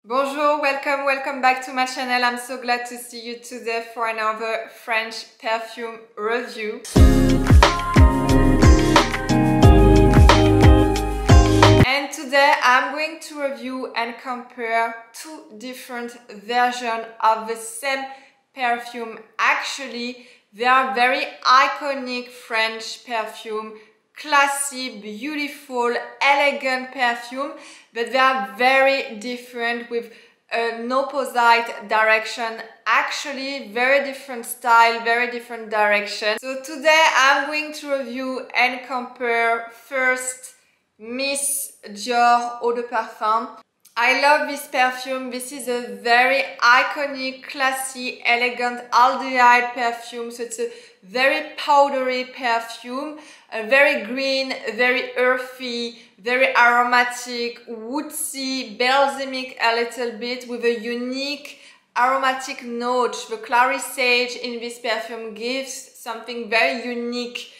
Bonjour, welcome back to my channel. I'm so glad to see you today for another French perfume review. And today I'm going to review and compare two different versions of the same perfume. Actually, they are very iconic French perfume. Classy, beautiful, elegant perfume, but they are very different with an opposite direction. Actually, very different style, very different direction. So today I'm going to review and compare first Miss Dior Eau de Parfum. I love this perfume. This is a very iconic, classy, elegant aldehyde perfume. So it's a very powdery perfume, very green, very earthy, very aromatic, woodsy, balsamic a little bit with a unique aromatic note. The clary sage in this perfume gives something very unique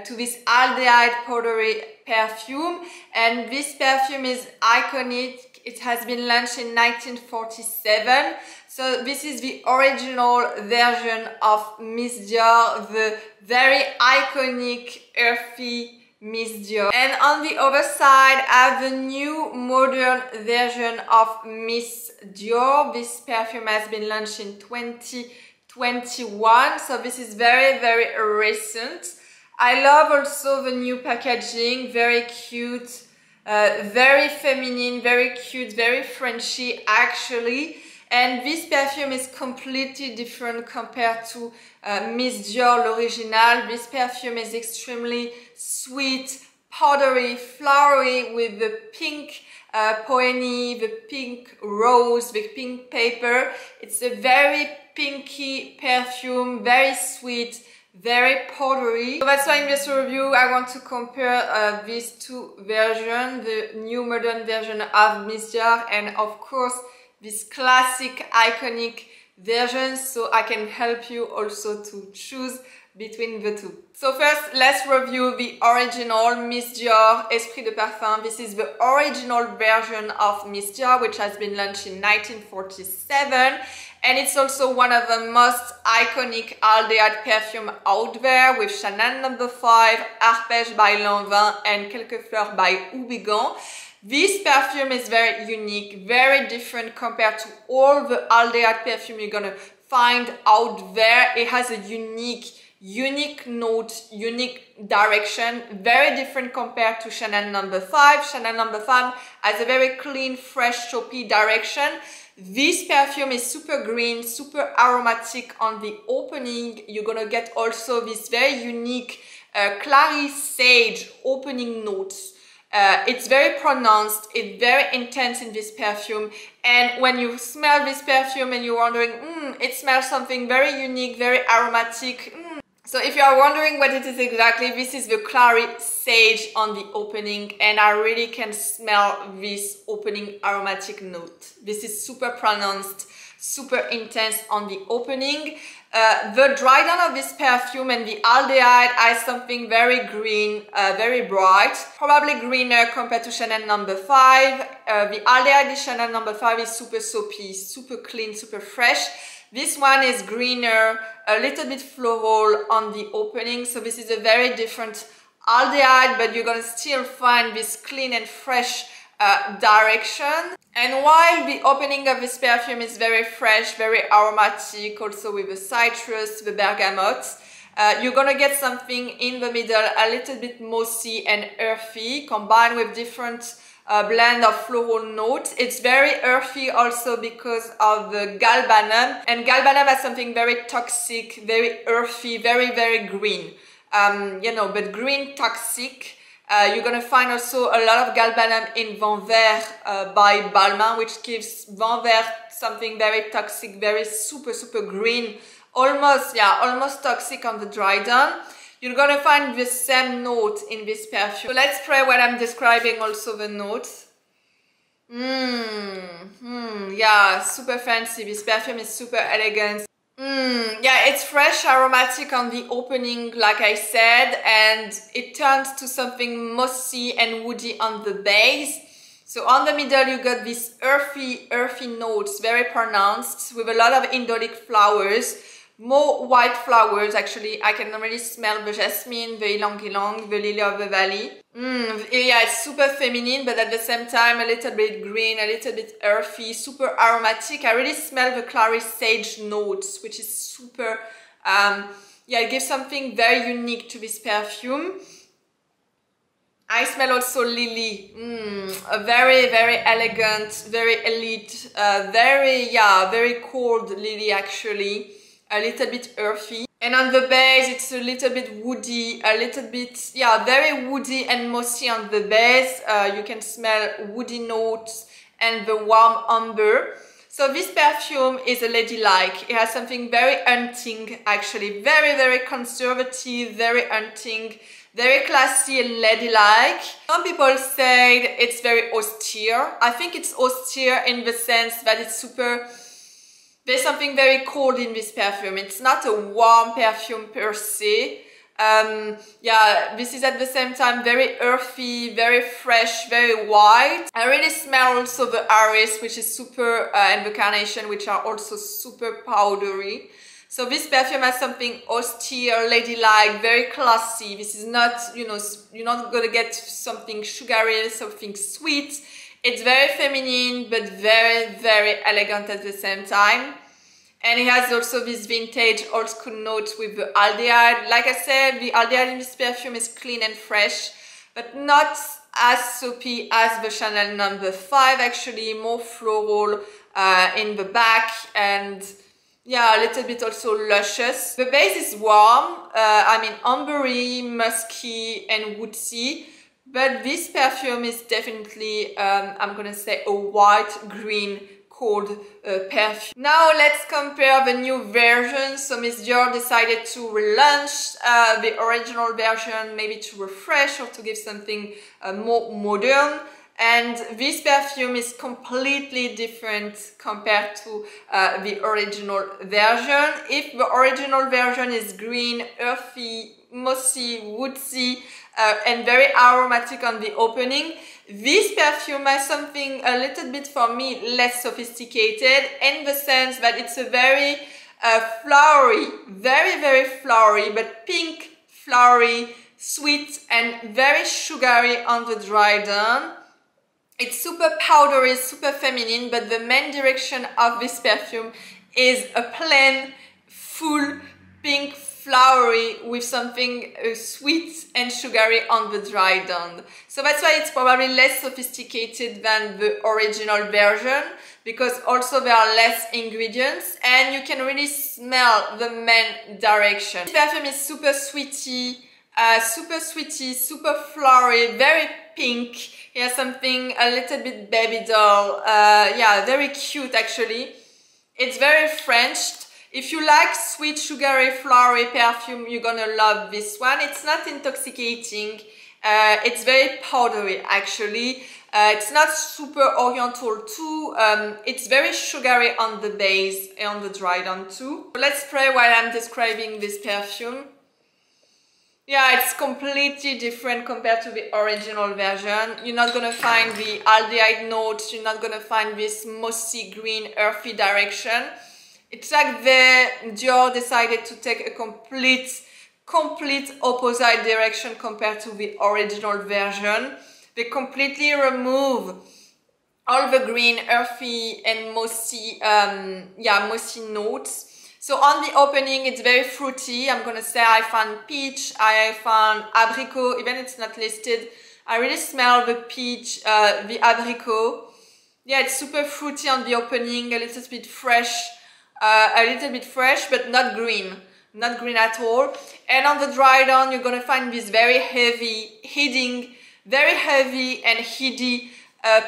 to this aldehyde powdery perfume, and this perfume is iconic. It has been launched in 1947, so this is the original version of Miss Dior, the very iconic earthy Miss Dior. And on the other side I have the new modern version of Miss Dior. This perfume has been launched in 2021, so this is very recent. I love also the new packaging, very cute, very feminine, very cute, very Frenchy actually. And this perfume is completely different compared to Miss Dior l'original. This perfume is extremely sweet, powdery, flowery with the pink peony, the pink rose, the pink pepper. It's a very pinky perfume, very sweet, very powdery. So that's why in this review I want to compare these two versions, the new modern version of Miss Dior and of course this classic iconic version, so I can help you also to choose between the two. So first let's review the original Miss Dior Esprit de Parfum. This is the original version of Miss Dior, which has been launched in 1947, and it's also one of the most iconic aldehyde perfume out there, with Chanel No. 5, Arpège by Lanvin and Quelques Fleurs by Houbigant. This perfume is very unique, very different compared to all the aldehyde perfume you're gonna find out there. It has a unique note, unique direction, very different compared to Chanel No. 5. Chanel No. 5 has a very clean, fresh, soapy direction. This perfume is super green, super aromatic on the opening. You're gonna get also this very unique clary sage opening notes. It's very pronounced, it's very intense in this perfume, and when you smell this perfume and you're wondering, it smells something very unique, very aromatic. So if you are wondering what it is exactly, this is the clary sage on the opening, and I really can smell this opening aromatic note. This is super pronounced, super intense on the opening. The dry down of this perfume and the aldehyde has something very green, very bright, probably greener compared to Chanel No. 5. The aldehyde in Chanel No. 5 is super soapy, super clean, super fresh. This one is greener, a little bit floral on the opening, so this is a very different aldehyde, but you're gonna still find this clean and fresh direction. And while the opening of this perfume is very fresh, very aromatic, also with the citrus, the bergamot, you're gonna get something in the middle, a little bit mossy and earthy, combined with different blend of floral notes. It's very earthy also because of the galbanum, and galbanum has something very toxic, very earthy, very green, you know, but green toxic. You're gonna find also a lot of galbanum in Vent Vert by Balmain, which gives Vent Vert something very toxic, very super green, almost toxic on the dry down. You're gonna find the same note in this perfume. So let's try what I'm describing also the notes. Yeah, super fancy. This perfume is super elegant. Yeah, it's fresh, aromatic on the opening, like I said, and it turns to something mossy and woody on the base. So on the middle you got these earthy notes, very pronounced, with a lot of indolic flowers, more white flowers actually. I can really smell the jasmine, the ylang-ylang, the lily of the valley. Yeah, it's super feminine, but at the same time a little bit green, a little bit earthy, super aromatic. I really smell the clary sage notes, which is super, yeah, it gives something very unique to this perfume. I smell also lily, a very, very elegant, very elite, very cold lily actually, a little bit earthy. And on the base it's a little bit woody, a little bit, yeah, very woody and mossy on the base. You can smell woody notes and the warm amber. So this perfume is a ladylike. It has something very hunting actually, very, very conservative, very hunting, very classy and ladylike. Some people say it's very austere. I think it's austere in the sense that it's super... There's something very cold in this perfume. It's not a warm perfume per se. Yeah, this is at the same time very earthy, very fresh, very white. I really smell also the iris, which is super, and the carnation, which are also super powdery. So this perfume has something austere, ladylike, very classy. This is not, you know, you're not gonna get something sugary, something sweet. It's very feminine, but very, very elegant at the same time. And it has also this vintage old school note with the aldehyde. Like I said, the aldehyde in this perfume is clean and fresh, but not as soapy as the Chanel No. 5 actually, more floral in the back, and yeah, a little bit also luscious. The base is warm, I mean ambery, musky and woodsy, but this perfume is definitely, I'm gonna say, a white-green cold perfume. Now let's compare the new version. So Miss Dior decided to relaunch the original version, maybe to refresh or to give something more modern. And this perfume is completely different compared to the original version. If the original version is green, earthy, mossy, woodsy, and very aromatic on the opening, this perfume has something a little bit, for me, less sophisticated, in the sense that it's a very flowery, very flowery, but pink, flowery, sweet, and very sugary on the dry down. It's super powdery, super feminine, but the main direction of this perfume is a plain, full, pink, flowery with something sweet and sugary on the dry down. So that's why it's probably less sophisticated than the original version, because also there are less ingredients and you can really smell the main direction. This perfume is super sweety, super flowery, very pink. It has something a little bit baby doll, yeah, very cute actually. It's very French. If you like sweet, sugary, flowery perfume, you're gonna love this one. It's not intoxicating. It's very powdery actually. It's not super oriental too. It's very sugary on the base and on the dry down too. Let's spray while I'm describing this perfume. Yeah, it's completely different compared to the original version. You're not gonna find the aldehyde notes. You're not gonna find this mossy green earthy direction. It's like the Dior decided to take a complete opposite direction compared to the original version. They completely remove all the green, earthy and mossy, mossy notes. So on the opening, it's very fruity. I'm gonna say I found peach, I found abricot, even it's not listed. I really smell the peach, the abricot. Yeah, it's super fruity on the opening, a little bit fresh, but not green at all. And on the dry down, you're gonna find this very heavy, very heavy and heady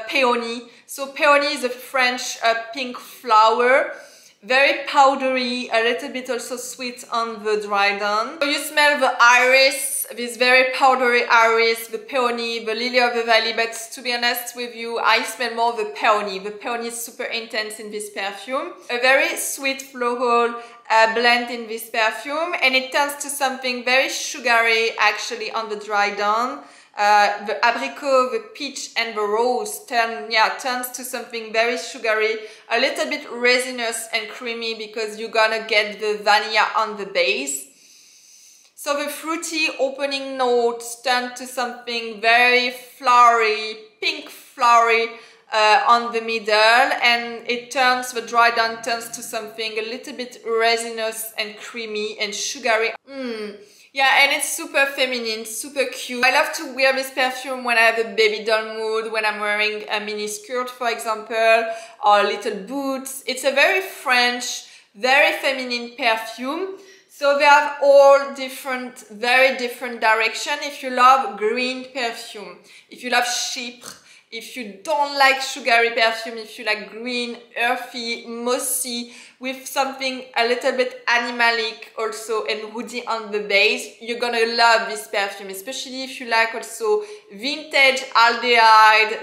peony. So peony is a French pink flower. Very powdery, a little bit also sweet on the dry down. So you smell the iris, this very powdery iris, the peony, the lily of the valley, but to be honest with you, I smell more the peony. The peony is super intense in this perfume. A very sweet floral blend in this perfume, and it turns to something very sugary actually on the dry down. The abricot, the peach and the rose turns to something very sugary, a little bit resinous and creamy because you're gonna get the vanilla on the base. So the fruity opening notes turn to something very flowery, pink flowery on the middle, and the dry down turns to something a little bit resinous and creamy and sugary. Yeah, and it's super feminine, super cute. I love to wear this perfume when I have a baby doll mood, when I'm wearing a mini skirt, for example, or little boots. It's a very French, very feminine perfume. So they have all different, very different direction. If you love green perfume, if you love chypre, if you don't like sugary perfume, if you like green, earthy, mossy, with something a little bit animalic also and woody on the base, you're gonna love this perfume, especially if you like also vintage aldehyde,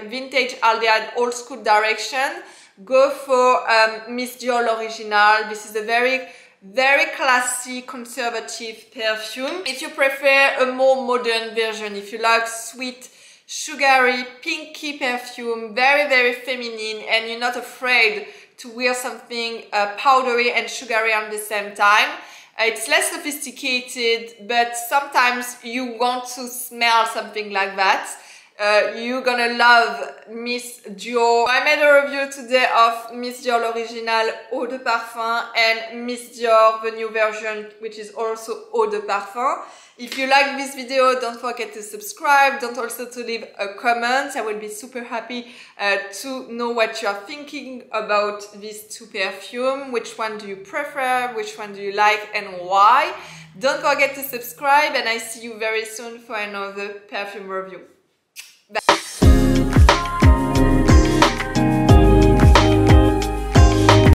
old school direction. Go for Miss Dior L'Original. This is a very classy, conservative perfume. If you prefer a more modern version, if you like sweet, sugary, pinky perfume, very feminine, and you're not afraid to wear something powdery and sugary at the same time. It's less sophisticated, but sometimes you want to smell something like that. You're gonna love Miss Dior. I made a review today of Miss Dior L'Original Eau de Parfum and Miss Dior, the new version, which is also Eau de Parfum. If you like this video, don't forget to subscribe. Don't also to leave a comment. I will be super happy to know what you are thinking about these two perfumes. Which one do you prefer? Which one do you like and why? Don't forget to subscribe, and I see you very soon for another perfume review.